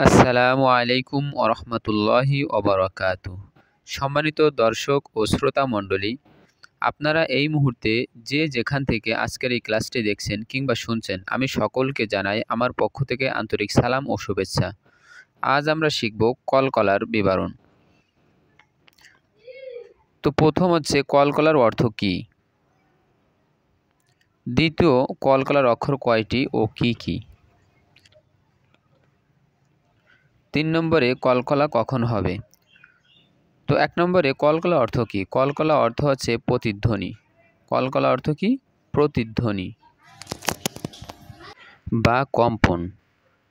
আসসালামু আলাইকুম ওরহমতুল্লাহি ওবরাকাতু। সম্মানিত দর্শক ও শ্রোতা মণ্ডলী, আপনারা এই মুহূর্তে যে যেখান থেকে আজকের এই ক্লাসটি দেখছেন কিংবা শুনছেন, আমি সকলকে জানাই আমার পক্ষ থেকে আন্তরিক সালাম ও শুভেচ্ছা। আজ আমরা শিখব কলকলার বিবরণ। তো প্রথম হচ্ছে কলকলার অর্থ কী, দ্বিতীয় কলকলার অক্ষর কয়টি ও কি কি, 3 নম্বরে কলকলা কখন হবে। তো 1 নম্বরে কলকলা অর্থ কী? কলকলা অর্থ হচ্ছে প্রতিধ্বনি। কলকলা অর্থ কী? প্রতিধ্বনি বা কম্পন।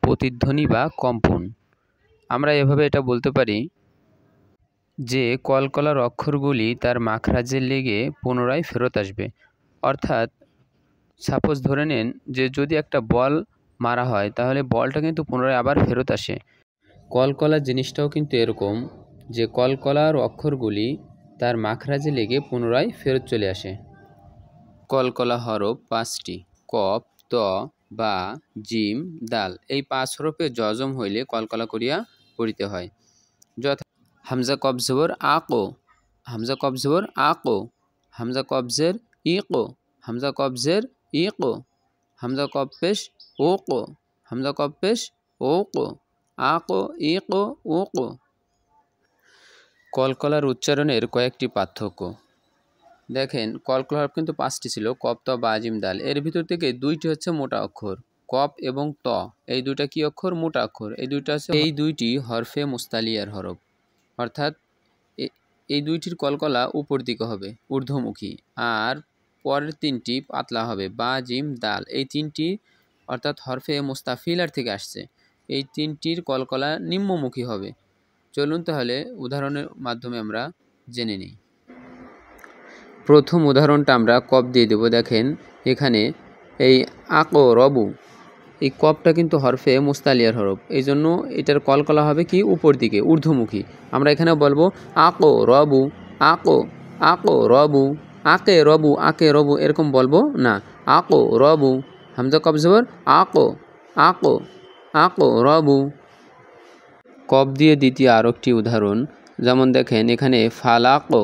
প্রতিধ্বনি বা কম্পন। আমরা এভাবে এটা বলতে পারি যে কলকলার অক্ষরগুলি তার মাখরাজে লেগে পুনরায় ফেরত আসবে। অর্থাৎ সাপোজ ধরে নেন যে যদি একটা বল মারা হয় তাহলে বলটা কিন্তু পুনরায় আবার ফেরত আসে। কলকলা জিনিসটাও কিন্তু এরকম যে কলকলার অক্ষরগুলি তার মাখরাজে লেগে পুনরায় ফেরত চলে আসে। কলকলা হরফ 5টি: কফ, ত, বা, জিম, দাল। এই 5 হরফে জজম হইলে কলকলা করিয়া পড়িতে হয়। যথা হামজা কফ জবর আকো, হামজা কফ জবর আকো, হামজা কফ জের ইকো, হামজা কফ জের ইকো, হামজা কফ পেশ ওকো, হামজা কফ পেশ ওকো, আকো, ইকো, ওকো। কলকলার উচ্চারণের কয়েকটি পার্থক্য দেখেন। কলকলা হরফ কিন্তু 5টি ছিল: কফ, ত, বা, জিম, দাল। এর ভিতর থেকে 2টি হচ্ছে মোটা অক্ষর, কফ এবং ত। এই দুইটা কি অক্ষর? মোটা অক্ষর। এই দুইটি হরফে মুস্তালিয়ার হরফ, অর্থাৎ এই দুইটির কলকলা উপর দিকে হবে, ঊর্ধ্বমুখী। আর পরের 3টি পাতলা হবে, বা, জিম, দাল। এই 3টি অর্থাৎ হরফে মুস্তাফিলার থেকে আসছে। এই 3টির কলকলা নিম্নমুখী হবে। চলুন তাহলে উদাহরণের মাধ্যমে আমরা জেনে নিই। প্রথম উদাহরণটা আমরা কফ দিয়ে দেব। দেখেন এখানে এই আকো রবু, এই কফটা কিন্তু হরফে মুস্তালিয়ার হরফ, এই জন্য এটার কলকলা হবে কি? উপর দিকে, ঊর্ধ্বমুখী। আমরা এখানে বলবো আকো রবু, আকো, আকো রবু, আকে রবু, আকে রবু, এরকম বলবো না। আকো রবু, হামজা কফ জবর আকো, আকো, আকো রবু। কফ দিয়ে দ্বিতীয় আরেকটি উদাহরণ, যেমন দেখেন এখানে ফালাকো,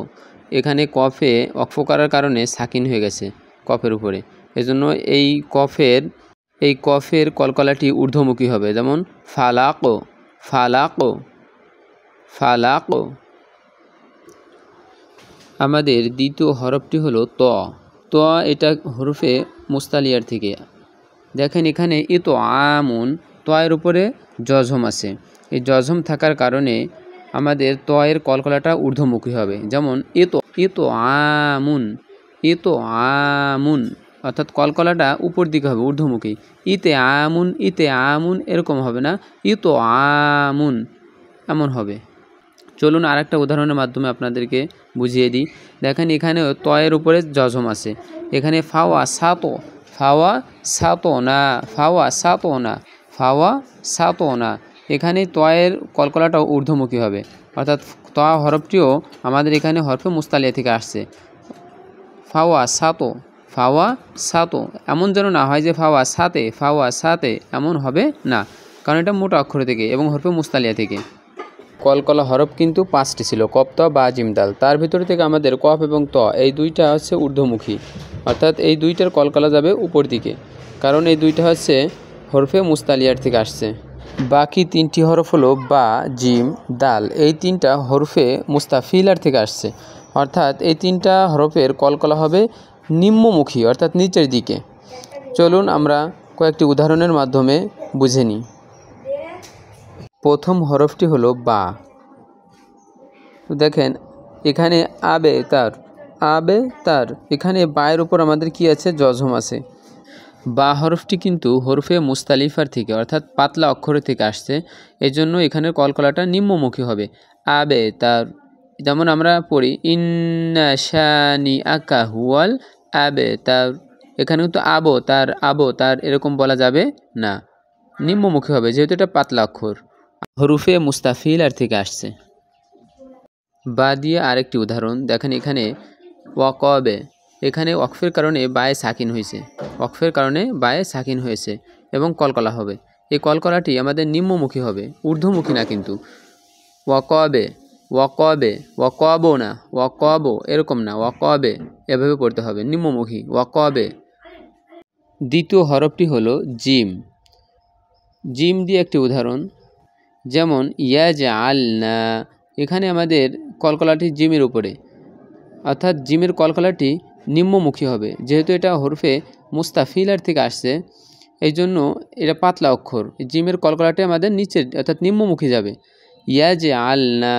এখানে কফে অক্ফ করার কারণে সাকিন হয়ে গেছে কফের উপরে, এজন্য এই কফের কলকলাটি ঊর্ধ্বমুখী হবে, যেমন ফালাকো, ফালাকো, ফালাকো। আমাদের দ্বিতীয় হরফটি হলো ত। ত এটা হরফে মুস্তালিয়ার থেকে। দেখেন এখানে ইতো আমুন, তয়ের উপরে জজম আছে। এই জজম থাকার কারণে আমাদের তয়ের কলকলাটা ঊর্ধ্বমুখী হবে, যেমন ইতো আমুন, ইতো আমুন, অর্থাৎ কলকলাটা উপর দিকে হবে, ঊর্ধ্বমুখী। ইতে আমুন, ইতে আমুন এরকম হবে না, ইতো আমুন এমন হবে। চলুন আরেকটা উদাহরণের মাধ্যমে আপনাদেরকে বুঝিয়ে দিই। দেখেন এখানে তয়ের উপরে জজম আছে। এখানে ফাওয়া সাতো, ফাওয়া সাতো না, ফাওয়া সাতো না, ফাওয়া সাতো না। এখানে তয়ের কলকলাটাও ঊর্ধ্বমুখী হবে, অর্থাৎ ত হরফটিও আমাদের এখানে হরফে মুস্তালিয়া থেকে আসছে। ফাওয়া সাতো, ফাওয়া সাতো, এমন যেন না হয় যে ফাওয়া সাতে, ফাওয়া সাতে, এমন হবে না, কারণ এটা মোটা অক্ষর থেকে এবং হরফে মুস্তালিয়া থেকে। কলকলা হরফ কিন্তু 5টি ছিল: কফ, ত, বা, জিম, দাল। তার ভিতর থেকে আমাদের কফ এবং ত এই দুইটা হচ্ছে ঊর্ধ্বমুখী, অর্থাৎ এই দুইটার কলকলা যাবে উপর দিকে, কারণ এই দুইটা হচ্ছে হরফে মুস্তালিয়ার থেকে আসছে। বাকি 3টি হরফ হলো বা, জিম, দাল। এই 3টা হরফে মুস্তাফিলার থেকে আসছে, অর্থাৎ এই 3টা হরফের কলকলা হবে নিম্নমুখী, অর্থাৎ নিচের দিকে। চলুন আমরা কয়েকটি উদাহরণের মাধ্যমে বুঝে নিই। প্রথম হরফটি হলো বা। দেখেন এখানে আবে তার, আবে তার, এখানে বায়ের উপর আমাদের কি আছে? জজম আছে। বা হরফটি কিন্তু হরফে মুস্তালিফার থেকে, অর্থাৎ পাতলা অক্ষরের থেকে আসছে, এজন্য এখানের কলকলাটা নিম্নমুখী হবে। আবে তার, যেমন আমরা পড়ি ইন্না শানি আকা হুয়াল আবে তার। এখানে কিন্তু আবো তার, আবো তার এরকম বলা যাবে না, নিম্নমুখী হবে, যেহেতু এটা পাতলা অক্ষর, হরফে মুস্তাফিলার থেকে আসছে। বা দিয়ে আরেকটি উদাহরণ দেখেন, এখানে ওয়াকবে, এখানে ওয়াকফের কারণে বায়ে সাকিন হয়েছে, ওয়াকফের কারণে বায়ে সাকিন হয়েছে এবং কলকলা হবে। এই কলকলাটি আমাদের নিম্নমুখী হবে, ঊর্ধ্বমুখী না কিন্তু। ওয়াকবে, ওয়াকবে, ওয়াকবো না, ওয়াকবো এরকম না, ওয়াকবে এভাবে পড়তে হবে, নিম্নমুখী, ওয়াকবে। দ্বিতীয় হরফটি হলো জিম। জিম দিয়ে একটি উদাহরণ, যেমন ইয়াজআলনা, এখানে আমাদের কলকলাটি জিমের উপরে, অর্থাৎ জিমের কলকলাটি নিম্নমুখী হবে, যেহেতু এটা হরফে মুস্তাফিলার থেকে আসছে, এই জন্য এটা পাতলা অক্ষর, জিমের কলকলাটি আমাদের নিচের অর্থাৎ নিম্নমুখী যাবে। ইয়াজআলনা,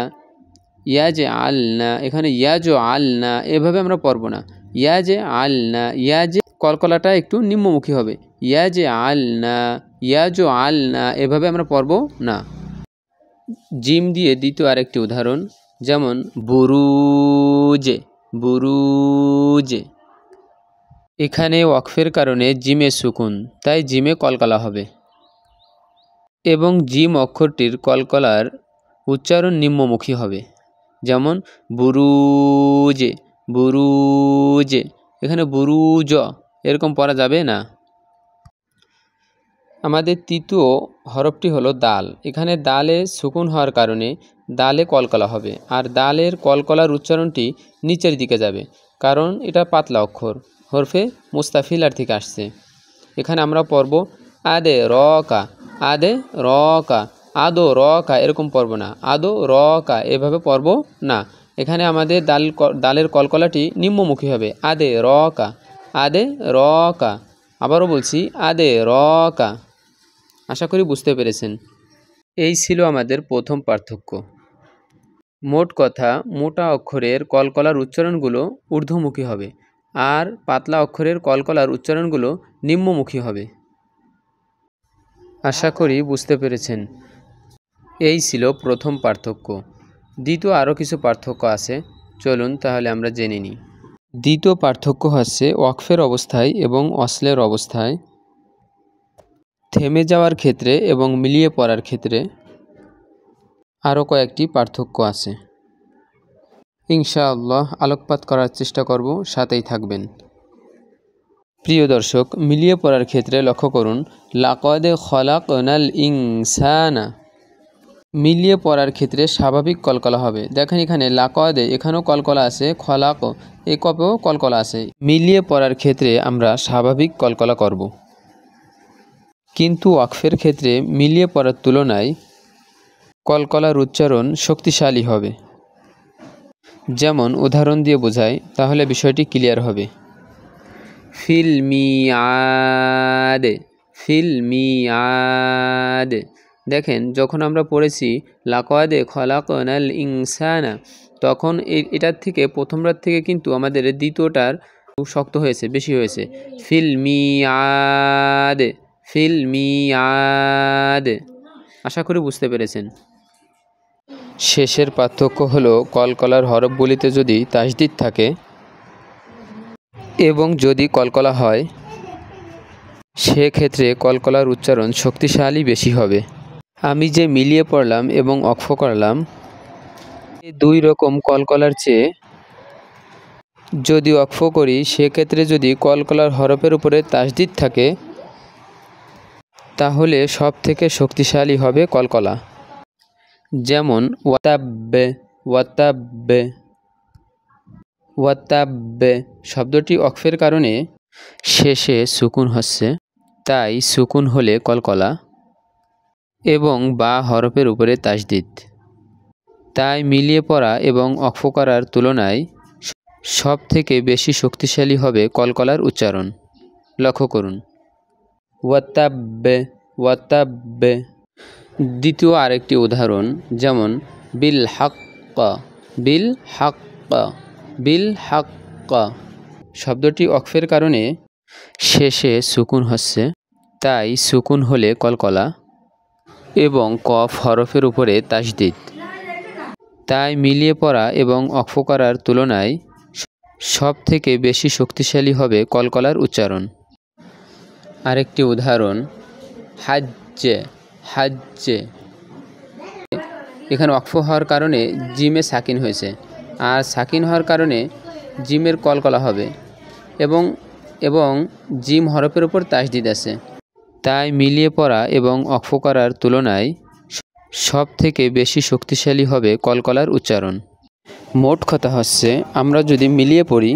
ইয়াজআলনা, এখানে ইয়াজআলনা এভাবে আমরা পড়ব না, ইয়াজআলনা, ইয়াজে কলকলাটা একটু নিম্নমুখী হবে, ইয়াজআলনা, ইয়াজআলনা এভাবে আমরা পড়ব না। জিম দিয়ে দ্বিতীয় আরেকটি উদাহরণ, যেমন বুরুজে, বুরুজে, এখানে ওয়াকফের কারণে জিমে সুকুন, তাই জিমে কলকলা হবে এবং জিম অক্ষরটির কলকলার উচ্চারণ নিম্নমুখী হবে, যেমন বুরুজে, বুরুজে, এখানে বুরুজ এরকম পড়া যাবে না। আমাদের তৃতীয় হরফটি হলো দাল। এখানে দালে সুকুন হওয়ার কারণে দালে কলকলা হবে, আর দালের কলকলার উচ্চারণটি নিচের দিকে যাবে, কারণ এটা পাতলা অক্ষর, হরফে মুস্তাফিলার থেকে আসছে। এখানে আমরা পড়ব আদে রকা, আদে রকা, আদো রকা এরকম পড়ব না, আদো রকা এভাবে পড়ব না। এখানে আমাদের দালের কলকলাটি নিম্নমুখী হবে, আদে রকা, আদে রকা। আবারও বলছি, আদে রকা। আশা করি বুঝতে পেরেছেন। এই ছিল আমাদের প্রথম পার্থক্য। মোট কথা, মোটা অক্ষরের কলকলার উচ্চারণগুলো ঊর্ধ্বমুখী হবে, আর পাতলা অক্ষরের কলকলার উচ্চারণগুলো নিম্নমুখী হবে। আশা করি বুঝতে পেরেছেন। এই ছিল প্রথম পার্থক্য। দ্বিতীয় আরও কিছু পার্থক্য আছে, চলুন তাহলে আমরা জেনে নিই। দ্বিতীয় পার্থক্য হচ্ছে ওয়াকফের অবস্থায় এবং অসলের অবস্থায়, থেমে যাওয়ার ক্ষেত্রে এবং মিলিয়ে পড়ার ক্ষেত্রে আরও কয়েকটি পার্থক্য আছে। ইনশাআল্লাহ আলোকপাত করার চেষ্টা করব, সাথেই থাকবেন। প্রিয় দর্শক, মিলিয়ে পড়ার ক্ষেত্রে লক্ষ্য করুন, লাকদ খলাকনাল ইনসানা, মিলিয়ে পড়ার ক্ষেত্রে স্বাভাবিক কলকলা হবে। দেখেন এখানে লাকদে, এখানেও কলকলা আছে, খলাক এই কপেও কলকলা আছে। মিলিয়ে পড়ার ক্ষেত্রে আমরা স্বাভাবিক কলকলা করব, কিন্তু ওয়াকফের ক্ষেত্রে মিলিয়ে পড়ার তুলনায় কলকলার উচ্চারণ শক্তিশালী হবে। যেমন উদাহরণ দিয়ে বোঝাই, তাহলে বিষয়টি ক্লিয়ার হবে। ফিল মিআদ, ফিল মিআদ। দেখেন যখন আমরা পড়েছি লাকদে খলাকনাল ইনসানা, তখন এটার থেকে প্রথমটার থেকে কিন্তু আমাদের দ্বিতীয়টার শক্ত হয়েছে, বেশি হয়েছে। ফিল মিআদ, ফিল মিআদ। আশা করি বুঝতে পেরেছেন। শেষের পার্থক্য হলো কলকলার হরফগুলিতে যদি তাসদিদ থাকে এবং যদি কলকলা হয়, সেক্ষেত্রে কলকলার উচ্চারণ শক্তিশালী বেশি হবে। আমি যে মিলিয়ে পড়লাম এবং ওয়াকফ করলাম, এই দুই রকম কলকলার চেয়ে যদি ওয়াকফ করি, সেক্ষেত্রে যদি কলকলার হরফের উপরে তাসদিদ থাকে, তাহলে সব থেকে শক্তিশালী হবে কলকলা। যেমন ওয়াতাব্বে, ওয়াতাব্বে, ওয়াতাব্বে শব্দটি ওয়াকফের কারণে শেষে সুকুন হচ্ছে, তাই সুকুন হলে কলকলা, এবং বা হরফের উপরে তাসদিদ, তাই মিলিয়ে পড়া এবং ওয়াকফ করার তুলনায় সব থেকে বেশি শক্তিশালী হবে কলকলার উচ্চারণ। লক্ষ্য করুন, ওয়াতাব্বে, ওয়াতাব্বে। দ্বিতীয় আরেকটি উদাহরণ, যেমন বিল হাক্কা, বিল হাক্কা, বিল হাক্কা শব্দটি ওয়াকফের কারণে শেষে সুকুন হচ্ছে, তাই সুকুন হলে কলকলা এবং কফ হরফের উপরে তাসদিদ, তাই মিলিয়ে পড়া এবং ওয়াকফ করার তুলনায় সব থেকে বেশি শক্তিশালী হবে কলকলার উচ্চারণ। আরেকটি উদাহরণ, হাজ্জে, হাজ্জে। এখানে ওয়াকফ হওয়ার কারণে জিমে সাকিন হয়েছে, আর সাকিন হওয়ার কারণে জিমের কলকলা হবে এবং জিম হরফের উপর তাসদিদ আছে, তাই মিলিয়ে পড়া এবং ওয়াকফ করার তুলনায় সব থেকে বেশি শক্তিশালী হবে কলকলার উচ্চারণ। মোট কথা হচ্ছে, আমরা যদি মিলিয়ে পড়ি,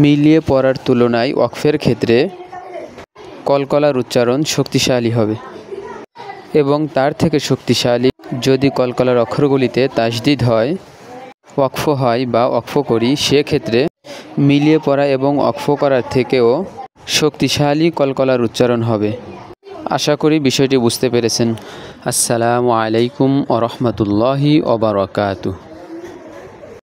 মিলিয়ে পড়ার তুলনায় ওয়াকফের ক্ষেত্রে কলকলার উচ্চারণ শক্তিশালী হবে এবং তার থেকে শক্তিশালী যদি কলকলার অক্ষরগুলিতে তাসদিদ হয়, ওয়াকফ হয় বা ওয়াকফ করি, সেক্ষেত্রে মিলিয়ে পড়া এবং ওয়াকফ করার থেকেও শক্তিশালী কলকলার উচ্চারণ হবে। আশা করি বিষয়টি বুঝতে পেরেছেন। আসসালামু আলাইকুম ওয়া রাহমাতুল্লাহি ওয়া বারাকাতুহু।